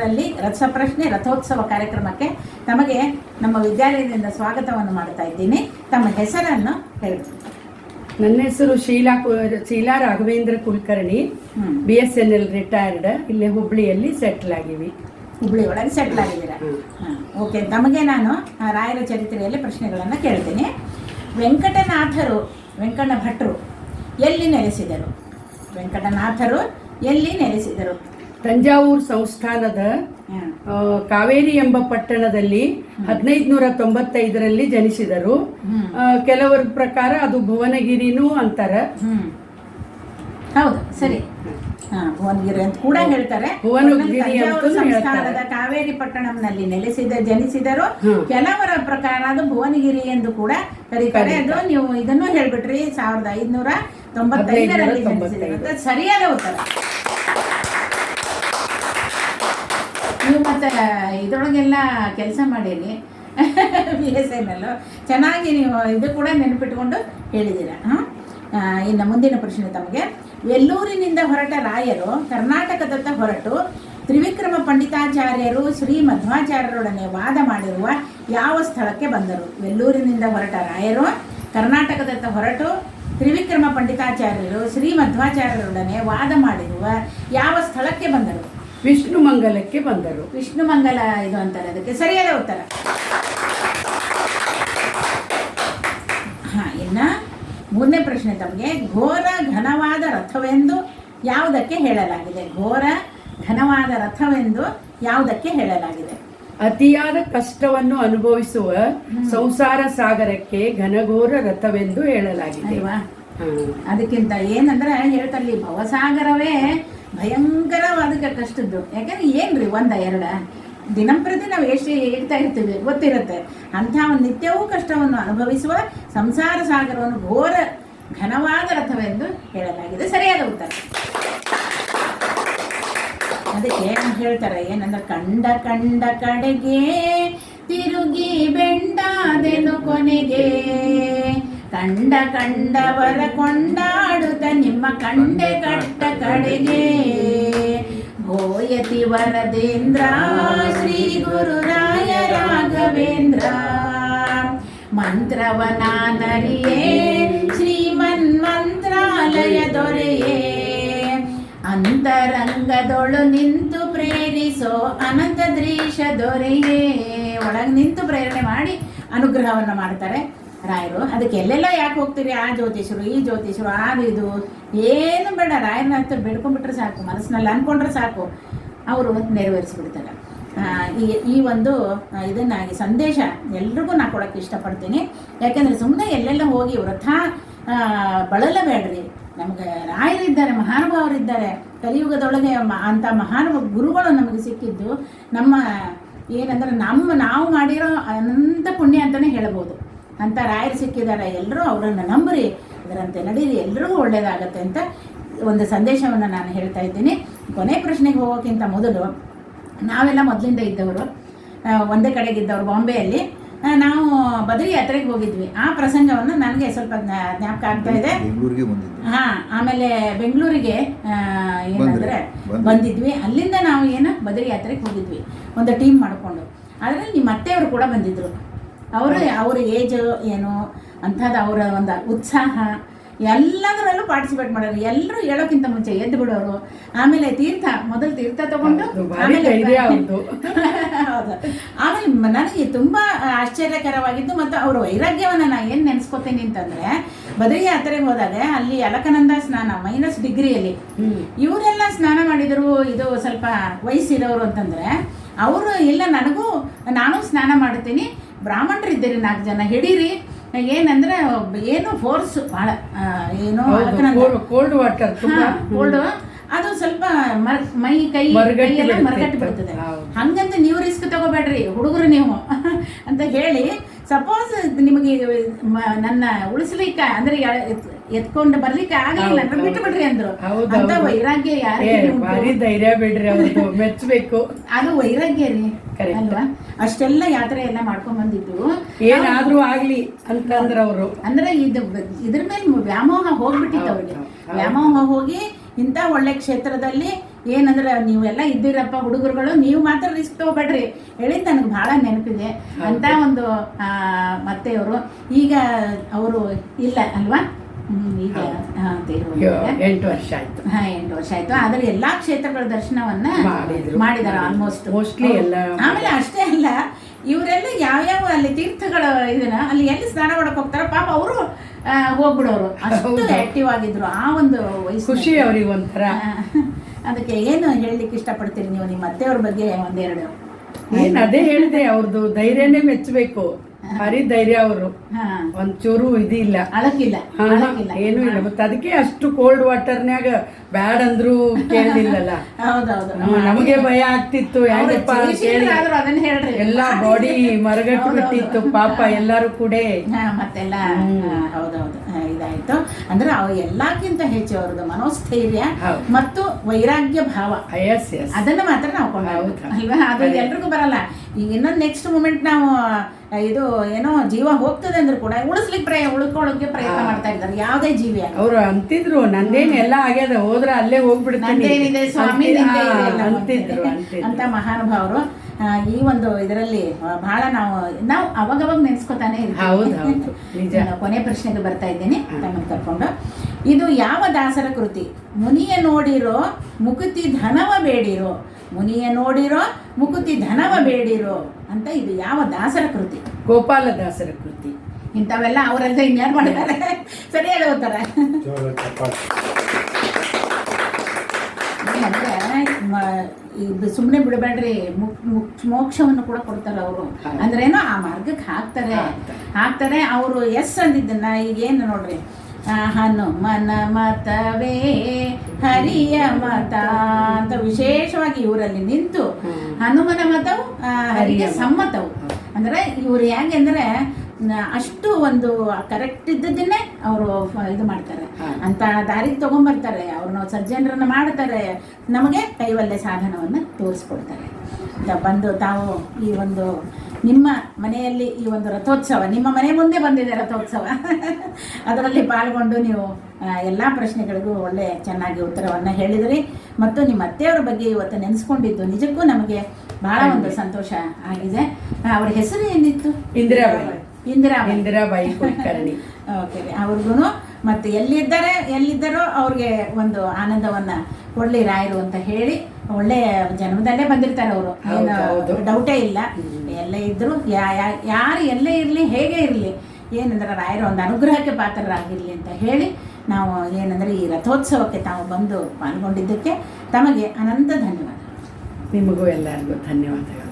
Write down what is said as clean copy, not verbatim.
ರಲ್ಲಿ ರಸಪ್ರಶ್ನೆ ರಥೋತ್ಸವ ಕಾರ್ಯಕ್ರಮಕ್ಕೆ ತಮಗೆ ನಮ್ಮ ವಿದ್ಯಾಲಯದಿಂದ ಸ್ವಾಗತವನ್ನು ಮಾಡ್ತಾ ಇದ್ದೀನಿ. ತಮ್ಮ ಹೆಸರನ್ನು ಹೇಳ್ತೀನಿ. ನನ್ನ ಹೆಸರು ಶೀಲಾ ರಾಘವೇಂದ್ರ ಕುಲಕರ್ಣಿ, BSNL ರಿಟೈರ್ಡ್. ಇಲ್ಲೇ ಹುಬ್ಳಿಯಲ್ಲಿ ಸೆಟ್ಲ್ ಆಗಿವಿ. ಹುಬ್ಳಿ ಒಳಗೆ ಸೆಟ್ಲ್ ಆಗಿದ್ದೀರಾ? ಓಕೆ. ತಮಗೆ ನಾನು ರಾಯರ ಚರಿತ್ರೆಯಲ್ಲಿ ಪ್ರಶ್ನೆಗಳನ್ನು ಕೇಳ್ತೀನಿ. ವೆಂಕಟ ಭಟ್ರು ಎಲ್ಲಿ ನೆಲೆಸಿದರು? ವೆಂಕಟನಾಥರು ಎಲ್ಲಿ ನೆಲೆಸಿದರು? ತಂಜಾವೂರು ಸಂಸ್ಥಾನದ ಕಾವೇರಿ ಎಂಬ ಪಟ್ಟಣದಲ್ಲಿ 1595ರಲ್ಲಿ ಜನಿಸಿದರು. ಕೆಲವರ ಪ್ರಕಾರ ಅದು ಭುವನಗಿರಿನೂ ಅಂತಾರ. ಹೌದು, ಸರಿ. ಭುವನಗಿರಿ ಅಂತ ಕೂಡ ಹೇಳ್ತಾರೆ. ತಂಜಾವೂರು ಸಂಸ್ಥಾನದ ಕಾವೇರಿ ಪಟ್ಟಣಂನಲ್ಲಿ ಜನಿಸಿದರು. ಕೆಲವರ ಪ್ರಕಾರ ಅದು ಭುವನಗಿರಿ ಎಂದು ಕೂಡ ಕರೀತಾರೆ. ಅದು ನೀವು ಇದನ್ನು ಹೇಳ್ಬಿಟ್ರಿ, 1595ರಲ್ಲಿ ಜನಿಸಿದರು. ಸರಿಯಾದ ಉತ್ತರ. ನೀವು ಮತ್ತೆ ಇದರೊಳಗೆಲ್ಲ ಕೆಲಸ ಮಾಡೀರಿ, BSNL ಚೆನ್ನಾಗಿ ನೀವು ಇದು ಕೂಡ ನೆನಪಿಟ್ಕೊಂಡು ಹೇಳಿದ್ದೀರ. ಇನ್ನು ಮುಂದಿನ ಪ್ರಶ್ನೆ ತಮಗೆ. ವೆಲ್ಲೂರಿನಿಂದ ಹೊರಟ ರಾಯರು ಕರ್ನಾಟಕದತ್ತ ಹೊರಟು ತ್ರಿವಿಕ್ರಮ ಪಂಡಿತಾಚಾರ್ಯರು ಶ್ರೀ ಮಧ್ವಾಚಾರ್ಯರೊಡನೆ ವಾದ ಮಾಡಿರುವ ಯಾವ ಸ್ಥಳಕ್ಕೆ ಬಂದರು? ವೆಲ್ಲೂರಿನಿಂದ ಹೊರಟ ರಾಯರು ಕರ್ನಾಟಕದತ್ತ ಹೊರಟು ತ್ರಿವಿಕ್ರಮ ಪಂಡಿತಾಚಾರ್ಯರು ಶ್ರೀ ಮಧ್ವಾಚಾರ್ಯರೊಡನೆ ವಾದ ಮಾಡಿರುವ ಯಾವ ಸ್ಥಳಕ್ಕೆ ಬಂದರು? ವಿಷ್ಣುಮಂಗಲಕ್ಕೆ ಬಂದರು. ವಿಷ್ಣುಮಂಗಲ ಇದು ಅಂತಾರೆ, ಅದಕ್ಕೆ ಸರಿಯಾದ ಉತ್ತರ. ಇನ್ನು ಮೂರನೇ ಪ್ರಶ್ನೆ ತಮಗೆ. ಘೋರ ಘನವಾದ ರಥವೆಂದು ಯಾವುದಕ್ಕೆ ಹೇಳಲಾಗಿದೆ? ಘೋರ ಘನವಾದ ರಥವೆಂದು ಯಾವುದಕ್ಕೆ ಹೇಳಲಾಗಿದೆ? ಅತಿಯಾದ ಕಷ್ಟವನ್ನು ಅನುಭವಿಸುವ ಸಂಸಾರ ಸಾಗರಕ್ಕೆ ಘನಘೋರ ರಥವೆಂದು ಹೇಳಲಾಗಿದೆ ಅಲ್ವಾ? ಅದಕ್ಕಿಂತ ಏನಂದ್ರೆ ಹೇಳ್ತಾರೆ, ಭವಸಾಗರವೇ ಭಯಂಕರವಾದ ಕಷ್ಟದ್ದು. ಯಾಕಂದ್ರೆ ಏನ್ರಿ ಒಂದ ಎರಡ ದಿನಂಪ್ರತಿ ನಾವು ಎಷ್ಟು ಹೇಳ್ತಾ ಇರ್ತೀವಿ ಗೊತ್ತಿರುತ್ತೆ. ಅಂಥ ಒಂದು ನಿತ್ಯವೂ ಕಷ್ಟವನ್ನು ಅನುಭವಿಸುವ ಸಂಸಾರ ಸಾಗರವನ್ನು ಘೋರ ಘನವಾದ ರಥವೆಂದು ಹೇಳಲಾಗಿದೆ. ಸರಿಯಾದ ಉತ್ತರ. ಅದಕ್ಕೆ ಹೇಳ್ತಾರೆ ಏನಂದ್ರೆ, ಕಂಡ ಕಡೆಗೆ ತಿರುಗಿ ಬೆಂಡಾದೆನು ಕೊನೆಗೆ, ಕಂಡವರ ಕೊಂಡಾಡುತ್ತ ನಿಮ್ಮ ಕಂಡೆ ಕಟ್ಟ ಕಡೆಗೆ, ಭೋಯತಿ ವರದೇಂದ್ರ ಶ್ರೀ ಗುರುರಾಯ ರಾಘವೇಂದ್ರ, ಮಂತ್ರವನಾನರಿಯೇ ಶ್ರೀಮನ್ಮಂತ್ರಾಲಯ ದೊರೆಯೇ, ಅಂತರಂಗದೊಳು ನಿಂತು ಪ್ರೇರಿಸೋ ಅನಂತದ್ರೀಶ ದೊರೆಯೇ. ಒಳಗೆ ನಿಂತು ಪ್ರೇರಣೆ ಮಾಡಿ ಅನುಗ್ರಹವನ್ನು ಮಾಡ್ತಾರೆ ರಾಯರು. ಅದಕ್ಕೆ ಎಲ್ಲೆಲ್ಲ ಯಾಕೆ ಹೋಗ್ತೀರಿ? ಆ ಜ್ಯೋತಿಷರು, ಈ ಜ್ಯೋತಿಷರು, ಇದು ಏನು ಬೇಡ. ರಾಯರನ್ನ ಹತ್ರ ಬೇಡ್ಕೊಂಡ್ಬಿಟ್ರೆ ಸಾಕು, ಮನಸ್ಸಿನಲ್ಲಿ ಅಂದ್ಕೊಂಡ್ರೆ ಸಾಕು, ಅವರು ನೆರವೇರಿಸಿಬಿಡ್ತಾರೆ. ಈ ಒಂದು ಈ ಸಂದೇಶ ಎಲ್ರಿಗೂ ನಾ ಕೊಡೋಕ್ಕೆ ಇಷ್ಟಪಡ್ತೀನಿ. ಯಾಕೆಂದರೆ ಸುಮ್ಮನೆ ಎಲ್ಲೆಲ್ಲ ಹೋಗಿ ವ್ರತ ಬಳಲಬೇಡ್ರಿ. ನಮಗೆ ರಾಯರಿದ್ದಾರೆ, ಮಹಾನುಭಾವರಿದ್ದಾರೆ. ಕಲಿಯುಗದೊಳಗೆ ಅಂಥ ಮಹಾನುಭಾವ ಗುರುಗಳು ನಮಗೆ ಸಿಕ್ಕಿದ್ದು ನಮ್ಮ ಏನಂದ್ರೆ ನಾವು ಮಾಡಿರೋ ಅನಂತ ಪುಣ್ಯ ಅಂತಲೇ ಹೇಳ್ಬೋದು. ಅಂತ ರಾಯರು ಸಿಕ್ಕಿದ್ದಾರೆ. ಎಲ್ಲರೂ ಅವರನ್ನು ನಂಬ್ರಿ, ಅದರಂತೆ ನಡೀರಿ, ಎಲ್ರಿಗೂ ಒಳ್ಳೆಯದಾಗತ್ತೆ ಅಂತ ಒಂದು ಸಂದೇಶವನ್ನು ನಾನು ಹೇಳ್ತಾ ಇದ್ದೀನಿ. ಕೊನೆ ಪ್ರಶ್ನೆಗೆ ಹೋಗೋಕ್ಕಿಂತ ಮೊದಲು, ನಾವೆಲ್ಲ ಮೊದಲಿಂದ ಇದ್ದವರು, ಒಂದೇ ಕಡೆಗಿದ್ದವರು ಬಾಂಬೆಯಲ್ಲಿ. ನಾವು ಬದರಿ ಯಾತ್ರೆಗೆ ಹೋಗಿದ್ವಿ. ಆ ಪ್ರಸಂಗವನ್ನು ನನಗೆ ಸ್ವಲ್ಪ ಜ್ಞಾಪಕ ಆಗ್ತಾ ಇದೆ. ಆಮೇಲೆ ಬೆಂಗಳೂರಿಗೆ ಏನಂದರೆ ಬಂದಿದ್ವಿ. ಅಲ್ಲಿಂದ ನಾವು ಬದರಿ ಯಾತ್ರೆಗೆ ಹೋಗಿದ್ವಿ ಒಂದು ಟೀಮ್ ಮಾಡಿಕೊಂಡು. ಅದರಲ್ಲಿ ನಿಮ್ಮ ಅತ್ತೆಯವರು ಕೂಡ ಬಂದಿದ್ದರು. ಅವ್ರ ಏಜ್ ಏನು ಅಂಥದ್ದು, ಅವರ ಒಂದು ಉತ್ಸಾಹ ಎಲ್ಲದರಲ್ಲೂ ಪಾರ್ಟಿಸಿಪೇಟ್ ಮಾಡೋರು. ಎಲ್ಲರೂ ಹೇಳೋಕ್ಕಿಂತ ಮುಂಚೆ ಎದ್ದು ಬಿಡೋರು. ಆಮೇಲೆ ಮೊದಲು ತೀರ್ಥ ತಗೊಂಡು ಹೌದು. ಆಮೇಲೆ ನನಗೆ ತುಂಬ ಆಶ್ಚರ್ಯಕರವಾಗಿದ್ದು ಮತ್ತು ಅವರ ವೈರಾಗ್ಯವನ್ನು ನಾನು ಏನು ನೆನೆಸ್ಕೊತೀನಿ ಅಂತಂದರೆ, ಬದರಿ ಯಾತ್ರೆಗೆ ಹೋದಾಗ ಅಲ್ಲಿ ಅಲಕನಂದ ಸ್ನಾನ -ಡಿಗ್ರಿಯಲ್ಲಿ ಇವರೆಲ್ಲ ಸ್ನಾನ ಮಾಡಿದರು. ಇದು ಸ್ವಲ್ಪ ವಯಸ್ಸಿರೋರು ಅಂತಂದರೆ ಅವರು ಇಲ್ಲ, ನಾನು ಸ್ನಾನ ಮಾಡ್ತೀನಿ, ಬ್ರಾಹ್ಮಣರಿದ್ದೀರಿ 4 ಜನ ಹಿಡೀರಿ. ಏನಂದ್ರೆ ಏನು ಫೋರ್ಸ್ ಭಾಳ, ಏನು ಕೋಲ್ಡ್ ವಾಟರ್, ಕೋಲ್ಡ್, ಅದು ಸ್ವಲ್ಪ ಮೈ ಕೈ ಎಲ್ಲ ಮರಗಟ್ಟು ಬಿಡ್ತದೆ. ಹಂಗಂತ ನೀವು ರಿಸ್ಕ್ ತಗೋಬೇಡ್ರಿ ಹುಡುಗರು ನೀವು ಅಂತ ಹೇಳಿ, ಸಪೋಸ್ ನಿಮಗೆ ನನ್ನ ಉಳಿಸ್ಲಿಕ್ಕೆ ಅಂದ್ರೆ ಎತ್ಕೊಂಡು ಬರ್ಲಿಕ್ಕೆ ಆಗಲಿಲ್ಲ ಅಂದ್ರೆ ಬಿಟ್ಟು ಬಿಡ್ರಿ ಅಂದ್ರು. ಅಂತ ವೈರಾಗ್ಯ ಯಾರಿಗೆ ಧೈರ್ಯ ಬಿಡ್ರಿ, ಮೆಚ್ಚಬೇಕು. ಅದು ವೈರಾಗ್ಯ ರೀ ಅಲ್ವಾ? ಅಷ್ಟೆಲ್ಲ ಯಾತ್ರೆ ಎಲ್ಲ ಮಾಡ್ಕೊಂಡ್ ಬಂದಿದ್ದು ಏನಾದ್ರೂ ಆಗ್ಲಿ ಅಂತಂದ್ರ ಅವರು ಅಂದ್ರೆ ಇದ್ರ ಮೇಲೆ ವ್ಯಾಮೋಹ ಹೋಗ್ಬಿಟ್ಟಿತ್ತು ಅವ್ರಿಗೆ. ವ್ಯಾಮೋಹ ಹೋಗಿ ಇಂಥ ಒಳ್ಳೆ ಕ್ಷೇತ್ರದಲ್ಲಿ ಏನಂದ್ರೆ ನೀವೆಲ್ಲ ಇದ್ದೀರಪ್ಪ ಹುಡುಗರುಗಳು, ನೀವು ಮಾತ್ರ ರಿಸ್ಕ್ ತಗೋಬೇಡ್ರಿ ಹೇಳಿದ್ ನನಗೆ ಬಹಳ ನೆನಪಿದೆ ಅಂತ ಒಂದು ಮತ್ತೆಯವರು. ಈಗ ಅವರು ಇಲ್ಲ ಅಲ್ವಾ, ಈಗ ತೀರ್ಕೊಂಡಿದ್ದಾರೆ. 8 ವರ್ಷ ಆಯ್ತು. 8 ವರ್ಷ ಆಯ್ತು. ಆದ್ರೆ ಎಲ್ಲಾ ಕ್ಷೇತ್ರಗಳ ದರ್ಶನವನ್ನ ಮಾಡಿದಾರೆ ಆಲ್ಮೋಸ್ಟ್ ಮೋಸ್ಟ್ಲಿ ಎಲ್ಲ. ಆಮೇಲೆ ಅಷ್ಟೇ ಅಲ್ಲ, ಇವರೆಲ್ಲ ಯಾವ್ಯಾವ ಅಲ್ಲಿ ತೀರ್ಥಗಳು ಇದನ್ನ ಅಲ್ಲಿ ಎಲ್ಲಿ ಸ್ನಾನ ಮಾಡಕ್ ಹೋಗ್ತಾರ ಪಾಪ ಅವರು ಹೋಗ್ಬಿಡೋರು, ಅಷ್ಟು ಆಕ್ಟಿವ್ ಆಗಿದ್ರು ಆ ಒಂದು ವಯಸ್ಸು. ಖುಷಿ ಅವ್ರಿಗೆ ಒಂಥರ. ಅದಕ್ಕೆ ಏನು ಹೇಳಲಿಕ್ಕೆ ಇಷ್ಟಪಡ್ತೀರಿ ನೀವು ನಿಮ್ಮ ಅತ್ತೆಯವ್ರ ಬಗ್ಗೆ ಒಂದೆರಡು? ಅದೇ ಹೇಳಿದೆ, ಅವ್ರದ್ದು ಧೈರ್ಯನೇ ಮೆಚ್ಚಬೇಕು. ಭಾರಿ ಧೈರ್ಯ ಅವರು, ಒಂಚೂರು ಇದಿಲ್ಲ, ಅಳಕಿಲ್ಲ ಏನು ಇಲ್ಲ. ಮತ್ತೆ ಅದಕ್ಕೆ ಅಷ್ಟು ಕೋಲ್ಡ್ ವಾಟರ್ನ್ಯಾಗ ಬ್ಯಾಡ್ ಅಂದ್ರು ಕೇಳಲಿಲ್ಲಲ್ಲ. ಹೌದೌದು, ನಮಗೆ ಭಯ ಆಗ್ತಿತ್ತು, ಯಾಕಪ್ಪ ಅದನ್ನ ಹೇಳ್ರಿ. ಎಲ್ಲಾ ಬಾಡಿ ಮರಗಟ್ಟು ಬಿಟ್ಟಿತ್ತು ಪಾಪ ಎಲ್ಲಾರು ಕೂಡ ಮತ್ತೆಲ್ಲ. ಹೌದೌದು, ಇದಾಯ್ತು. ಅಂದ್ರೆ ಅವ್ ಎಲ್ಲಕ್ಕಿಂತ ಹೆಚ್ಚು ಅವ್ರದ್ದು ಮನೋಸ್ಥೈರ್ಯ ಮತ್ತು ವೈರಾಗ್ಯ ಭಾವ, ಅದನ್ನ ಮಾತ್ರ ನಾವು ಕೊಂಡಾಗ ಅಲ್ವಾ. ಅದು ಎಲ್ರಿಗೂ ಬರಲ್ಲ. ಈಗ ಇನ್ನೊಂದು ನೆಕ್ಸ್ಟ್ ಮೂಮೆಂಟ್ ನಾವು ಇದು ಏನೋ ಜೀವ ಹೋಗ್ತದೆ ಅಂದ್ರೂ ಕೂಡ ಉಳ್ಕೊಳ್ಳೋಕೆ ಪ್ರಯತ್ನ ಮಾಡ್ತಾ ಇದ್ದಾರೆ ಯಾವುದೇ ಜೀವಿ. ಅವ್ರು ಅಂತಿದ್ರು ನಂದೇನ್ ಎಲ್ಲ ಆಗ್ಯದ, ಹೋದ್ರ ಅಲ್ಲೇ ಹೋಗ್ಬಿಡ್ತೇನೆ ಸ್ವಾಮಿ ಅಂತ ಮಹಾನುಭಾವರು. ಈ ಒಂದು ಇದರಲ್ಲಿ ಬಹಳ ನಾವು ಅವಾಗವಾಗ ನೆನ್ಸ್ಕೊತಾನೆ ಇರ್ತೀವಿ. ಕೊನೆ ಪ್ರಶ್ನೆಗೆ ಬರ್ತಾ ಇದ್ದೀನಿ ತಮ್ಮನ್ನು ಕರ್ಕೊಂಡು. ಇದು ಯಾವ ದಾಸರ ಕೃತಿ? ಮುನಿಯ ನೋಡಿರೋ ಮುಕುತಿ ಧನವ ಬೇಡಿರೋ, ಮುನಿಯ ನೋಡಿರೋ ಮುಕುತಿ ಧನವ ಬೇಡಿರೋ ಅಂತ ಇದು ಯಾವ ದಾಸರ ಕೃತಿ? ಗೋಪಾಲ ದಾಸರ ಕೃತಿ. ಇಂಥವೆಲ್ಲ ಅವರೆಲ್ಲ ಇನ್ಯಾರು ಮಾಡಿದ್ದಾರೆ, ಸರಿಯಾಗಿ ಓದ್ತಾರೆ. ಇದು ಸುಮ್ಮನೆ ಬಿಡಬೇಡ್ರಿ, ಮೋಕ್ಷವನ್ನು ಕೂಡ ಕೊಡ್ತಾರೆ ಅವರು. ಅಂದ್ರೇನೋ ಆ ಮಾರ್ಗಕ್ಕೆ ಹಾಕ್ತಾರೆ ಅವರು. ಎಸ್ ಅಂದಿದ್ದನ್ನ ಈಗೇನು ನೋಡ್ರಿ, ಹನುಮನ ಮತವೇ ಹರಿಯ ಮತ ಅಂತ ವಿಶೇಷವಾಗಿ ಇವರಲ್ಲಿ ನಿಂತು ಹನುಮನ ಮತವು ಹರಿಗೆ ಸಮ್ಮತವು. ಅಂದ್ರೆ ಇವ್ರು ಹೆಂಗಂದ್ರೆ ಅಷ್ಟು ಒಂದು ಕರೆಕ್ಟ್ ಇದ್ದದನ್ನೇ ಅವರು ಇದು ಮಾಡ್ತಾರೆ, ಅಂತ ದಾರಿಗೆ ತಗೊಂಡ್ಬರ್ತಾರೆ. ಅವ್ರನ್ನ ಸಜ್ಜನರನ್ನ ಮಾಡ್ತಾರೆ, ನಮಗೆ ಕೈವಲ್ಯ ಸಾಧನವನ್ನು ತೋರಿಸ್ಕೊಡ್ತಾರೆ. ಬಂದು ತಾವು ಈ ಒಂದು ನಿಮ್ಮ ಮನೆಯಲ್ಲಿ ಈ ಒಂದು ರಥೋತ್ಸವ, ನಿಮ್ಮ ಮನೆ ಮುಂದೆ ಬಂದಿದೆ ರಥೋತ್ಸವ, ಅದರಲ್ಲಿ ಪಾಲ್ಗೊಂಡು ನೀವು ಎಲ್ಲ ಪ್ರಶ್ನೆಗಳಿಗೂ ಒಳ್ಳೆ ಚೆನ್ನಾಗಿ ಉತ್ತರವನ್ನು ಹೇಳಿದ್ರಿ. ಮತ್ತು ನಿಮ್ಮ ಅತ್ತೆಯವರ ಬಗ್ಗೆ ಇವತ್ತು ನೆನೆಸ್ಕೊಂಡಿದ್ದು ನಿಜಕ್ಕೂ ನಮಗೆ ಬಹಳ ಒಂದು ಸಂತೋಷ ಆಗಿದೆ. ಅವ್ರ ಹೆಸರು ಏನಿತ್ತು? ಇಂದಿರಾಬಾಯಿ ಕುಲಕರ್ಣಿ. ಓಕೆ, ಅವ್ರಿಗೂ ಮತ್ತು ಎಲ್ಲಿದ್ದಾರೋ ಅವ್ರಿಗೆ ಒಂದು ಆನಂದವನ್ನ ಕೊಡ್ಲಿ ರಾಯರು ಅಂತ ಹೇಳಿ, ಒಳ್ಳೆ ಜನ್ಮದಲ್ಲೇ ಬಂದಿರ್ತಾರೆ ಅವರು, ಏನು ಡೌಟೇ ಇಲ್ಲ. ಎಲ್ಲೇ ಇದ್ರು ಯಾರು ಎಲ್ಲೇ ಇರಲಿ ಹೇಗೆ ಇರಲಿ, ಏನಂದ್ರೆ ರಾಯರು ಒಂದು ಅನುಗ್ರಹಕ್ಕೆ ಪಾತ್ರರಾಗಿರಲಿ ಅಂತ ಹೇಳಿ ನಾವು ಏನಂದ್ರೆ ಈ ರಥೋತ್ಸವಕ್ಕೆ ತಾವು ಬಂದು ಪಾಲ್ಗೊಂಡಿದ್ದಕ್ಕೆ ತಮಗೆ ಅನಂತ ಧನ್ಯವಾದ. ನಿಮಗೂ ಎಲ್ಲರಿಗೂ ಧನ್ಯವಾದಗಳು.